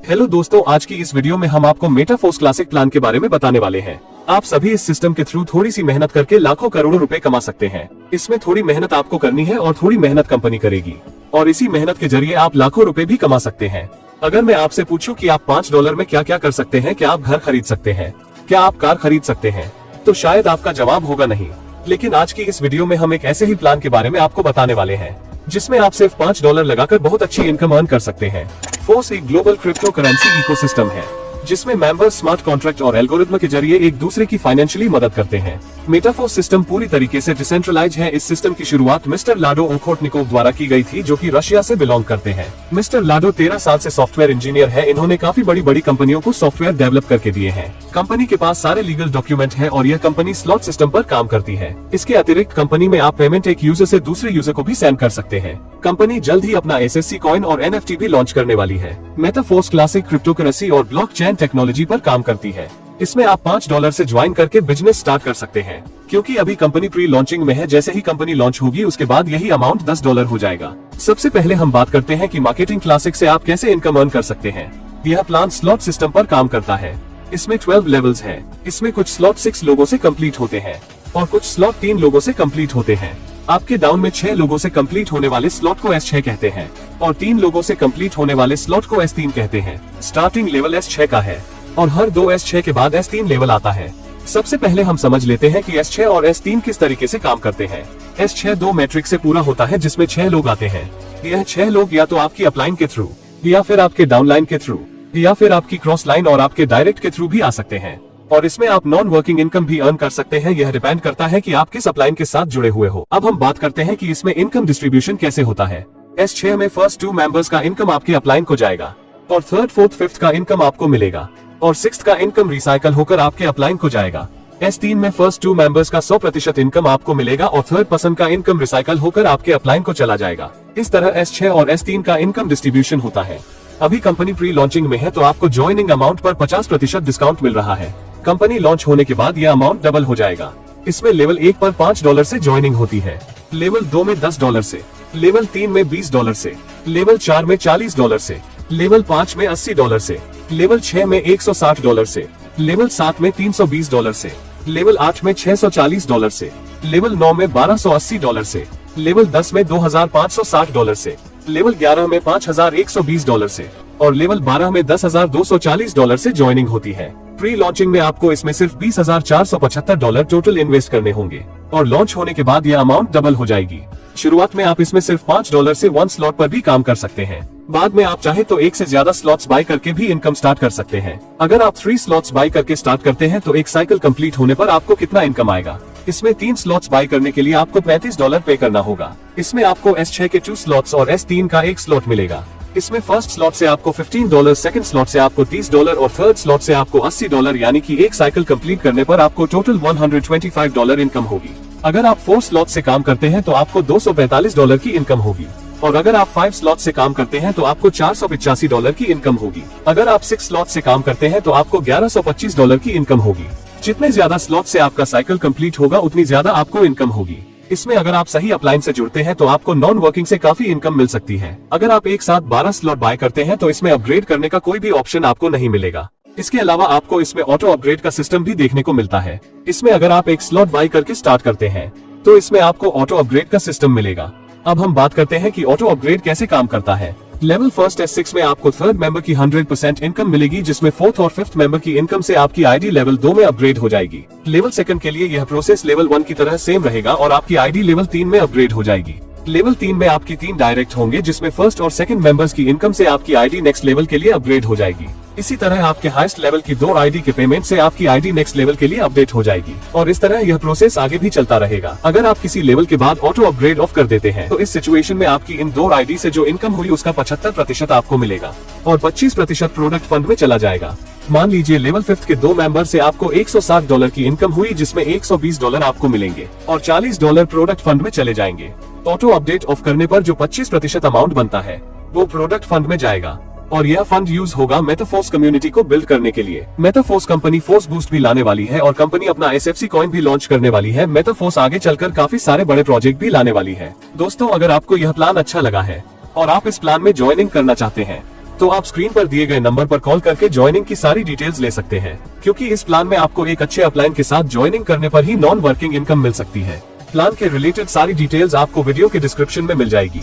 Hello दोस्तों, आज की इस वीडियो में हम आपको मेटाफोर्स क्लासिक प्लान के बारे में बताने वाले हैं। आप सभी इस सिस्टम के थ्रू थोड़ी सी मेहनत करके लाखों करोड़ों रुपए कमा सकते हैं। इसमें थोड़ी मेहनत आपको करनी है और थोड़ी मेहनत कंपनी करेगी, और इसी मेहनत के जरिए आप लाखों रुपए भी कमा सकते हैं। अगर मैं आपसे पूछूं कि आप $5 में क्या क्या कर सकते हैं, क्या आप घर खरीद सकते हैं, क्या आप कार खरीद सकते हैं, तो शायद आपका जवाब होगा नहीं। लेकिन आज की इस वीडियो में हम एक ऐसे ही प्लान के बारे में आपको बताने वाले हैं जिसमें आप सिर्फ $5 लगाकर बहुत अच्छी इनकम अर्न कर सकते हैं। फोर्स एक ग्लोबल क्रिप्टो करेंसी इकोसिस्टम है जिसमें मेंबर्स स्मार्ट कॉन्ट्रैक्ट और एल्गोरिथम के जरिए एक दूसरे की फाइनेंशियली मदद करते हैं। मेटाफोर्स सिस्टम पूरी तरीके से डिसेंट्रलाइज है। इस सिस्टम की शुरुआत मिस्टर लाडो ओखोटनिकोव द्वारा की गई थी, जो कि रशिया से बिलोंग करते हैं। मिस्टर लाडो 13 साल से सॉफ्टवेयर इंजीनियर है। इन्होंने काफी बड़ी बड़ी कंपनियों को सॉफ्टवेयर डेवलप करके दिए हैं। कंपनी के पास सारे लीगल डॉक्यूमेंट है और यह कंपनी स्लॉट सिस्टम पर काम करती है। इसके अतिरिक्त कंपनी में आप पेमेंट एक यूजर से दूसरे यूजर को भी सेंड कर सकते हैं। कंपनी जल्द ही अपना SSC कॉइन और NFT भी लॉन्च करने वाली है। मेटाफोर्स क्लासिक क्रिप्टोकरेंसी और ब्लॉकचेन टेक्नोलॉजी पर काम करती है। इसमें आप $5 से ज्वाइन करके बिजनेस स्टार्ट कर सकते हैं। क्योंकि अभी कंपनी प्री लॉन्चिंग में है, जैसे ही कंपनी लॉन्च होगी उसके बाद यही अमाउंट $10 हो जाएगा। सबसे पहले हम बात करते हैं कि मार्केटिंग क्लासिक से आप कैसे इनकम अर्न कर सकते हैं। यह प्लान स्लॉट सिस्टम पर काम करता है। इसमें 12 लेवल्स हैं। इसमें कुछ स्लॉट 6 लोगों से कंप्लीट होते हैं और कुछ स्लॉट 3 लोगों से कंप्लीट होते हैं। आपके डाउन में 6 लोगों से कंप्लीट होने वाले स्लॉट को S6 कहते हैं और 3 लोगों से कंप्लीट होने वाले स्लॉट को S3 कहते हैं। स्टार्टिंग लेवल S6 का है और हर 2 S6 के बाद S3 लेवल आता है। सबसे पहले हम समझ लेते हैं कि S6 और S3 किस तरीके से काम करते हैं। S6 2 मैट्रिक्स से पूरा होता है जिसमें 6 लोग आते हैं। यह 6 लोग या तो आपकी अपलाइन के थ्रू, या फिर आपके डाउनलाइन के थ्रू, या फिर आपकी क्रॉस लाइन और आपके डायरेक्ट के थ्रू भी आ सकते हैं। और इसमें आप नॉन वर्किंग इनकम भी अर्न कर सकते हैं। यह डिपेंड करता है कि आप किस अपलाइन के साथ जुड़े हुए हो। अब हम बात करते हैं कि इसमें इनकम डिस्ट्रीब्यूशन कैसे होता है। S6 में फर्स्ट 2 मेंबर्स का इनकम आपके अपलाइन को जाएगा और थर्ड, फोर्थ, फिफ्थ का इनकम आपको मिलेगा और सिक्स्थ का इनकम रिसाइकल होकर आपके अपलाइन को जाएगा। S3 में फर्स्ट 2 मेंबर्स का 100% इनकम आपको मिलेगा और थर्ड पर्सन का इनकम रिसाइकल होकर आपके अपलाइन को चला जाएगा। इस तरह S6 और S3 का इनकम डिस्ट्रीब्यूशन होता है। अभी कंपनी प्री लॉन्चिंग में है तो आपको ज्वाइनिंग अमाउंट पर 50% डिस्काउंट मिल रहा है। कंपनी लॉन्च होने के बाद यह अमाउंट डबल हो जाएगा। इसमें लेवल 1 पर $5 से ज्वाइनिंग होती है, लेवल 2 में $10 से, लेवल 3 में $20 से, लेवल 4 में $40 से, लेवल 5 में $80 से, लेवल 6 में $160 से, लेवल 7 में $320 से, लेवल 8 में $640 से, लेवल 9 में $1280 से, लेवल 10 में $2560 से, लेवल 11 में $5120 से और लेवल 12 में $10,240 से ज्वाइनिंग होती है। प्री लॉन्चिंग में आपको इसमें सिर्फ $20,475 टोटल इन्वेस्ट करने होंगे और लॉन्च होने के बाद यह अमाउंट डबल हो जाएगी। शुरुआत में आप इसमें सिर्फ $5 से 1 स्लॉट पर भी काम कर सकते हैं। बाद में आप चाहे तो 1 से ज्यादा स्लॉट्स बाय करके भी इनकम स्टार्ट कर सकते हैं। अगर आप 3 स्लॉट्स बाय करके स्टार्ट करते हैं तो एक साइकिल कंप्लीट होने पर आपको कितना इनकम आएगा। इसमें 3 स्लॉट्स बाय करने के लिए आपको $35 पे करना होगा। इसमें आपको S6 के 2 स्लॉट्स और S3 का 1 स्लॉट मिलेगा। इसमें फर्स्ट स्लॉट से आपको $15, सेकंड स्लॉट से आपको $30 और थर्ड स्लॉट से आपको $80, यानी कि एक साइकिल कंप्लीट करने पर आपको टोटल $125 इनकम होगी। अगर आप 4 स्लॉट से काम करते हैं तो आपको $242 की इनकम होगी और अगर आप 5 स्लॉट से काम करते हैं तो आपको $485 की इनकम होगी। अगर आप 6 स्लॉट से काम करते हैं तो आपको $1125 की इनकम होगी। जितने ज्यादा स्लॉट से आपका साइकिल कंप्लीट होगा उतनी ज्यादा आपको इनकम होगी। इसमें अगर आप सही अपलाइन से जुड़ते हैं तो आपको नॉन वर्किंग से काफी इनकम मिल सकती है। अगर आप एक साथ 12 स्लॉट बाय करते हैं तो इसमें अपग्रेड करने का कोई भी ऑप्शन आपको नहीं मिलेगा। इसके अलावा आपको इसमें ऑटो अपग्रेड का सिस्टम भी देखने को मिलता है। इसमें अगर आप एक स्लॉट बाय करके स्टार्ट करते हैं तो इसमें आपको ऑटो अपग्रेड का सिस्टम मिलेगा। अब हम बात करते हैं कि ऑटो अपग्रेड कैसे काम करता है। लेवल फर्स्ट S6 में आपको थर्ड मेंबर की 100% इनकम मिलेगी, जिसमें फोर्थ और फिफ्थ मेंबर की इनकम से आपकी आईडी लेवल 2 में अपग्रेड हो जाएगी। लेवल सेकंड के लिए यह प्रोसेस लेवल 1 की तरह सेम रहेगा और आपकी आईडी लेवल 3 में अपग्रेड हो जाएगी। लेवल 3 में आपकी 3 डायरेक्ट होंगे, जिसमें फर्स्ट और सेकंड मेंबर्स की इनकम से आपकी आईडी नेक्स्ट लेवल के लिए अपग्रेड हो जाएगी। इसी तरह आपके हाईएस्ट लेवल की 2 आईडी के पेमेंट से आपकी आईडी नेक्स्ट लेवल के लिए अपडेट हो जाएगी और इस तरह यह प्रोसेस आगे भी चलता रहेगा। अगर आप किसी लेवल के बाद ऑटो अपग्रेड ऑफ कर देते हैं तो इस सिचुएशन में आपकी इन 2 आईडी से जो इनकम हुई उसका 75% आपको मिलेगा और 25% प्रोडक्ट फंड में चला जाएगा। मान लीजिए लेवल 5 के 2 मेंबर से आपको $160 की इनकम हुई, जिसमें $120 आपको मिलेंगे और $40 प्रोडक्ट फंड में चले जाएंगे। ऑटो अपडेट ऑफ करने पर जो 25% अमाउंट बनता है वो प्रोडक्ट फंड में जाएगा और यह फंड यूज होगा मेटाफोर्स कम्युनिटी को बिल्ड करने के लिए। मेटाफोर्स कंपनी फोर्स बूस्ट भी लाने वाली है और कंपनी अपना SFC कॉइन भी लॉन्च करने वाली है। मेटाफोर्स आगे चलकर काफी सारे बड़े प्रोजेक्ट भी लाने वाली है। दोस्तों, अगर आपको यह प्लान अच्छा लगा है और आप इस प्लान में ज्वाइनिंग करना चाहते हैं तो आप स्क्रीन पर दिए गए नंबर पर कॉल करके ज्वाइनिंग की सारी डिटेल्स ले सकते हैं, क्योंकि इस प्लान में आपको एक अच्छे अपलाइन के साथ ज्वाइनिंग करने पर ही नॉन वर्किंग इनकम मिल सकती है। प्लान के रिलेटेड सारी डिटेल्स आपको वीडियो के डिस्क्रिप्शन में मिल जाएगी।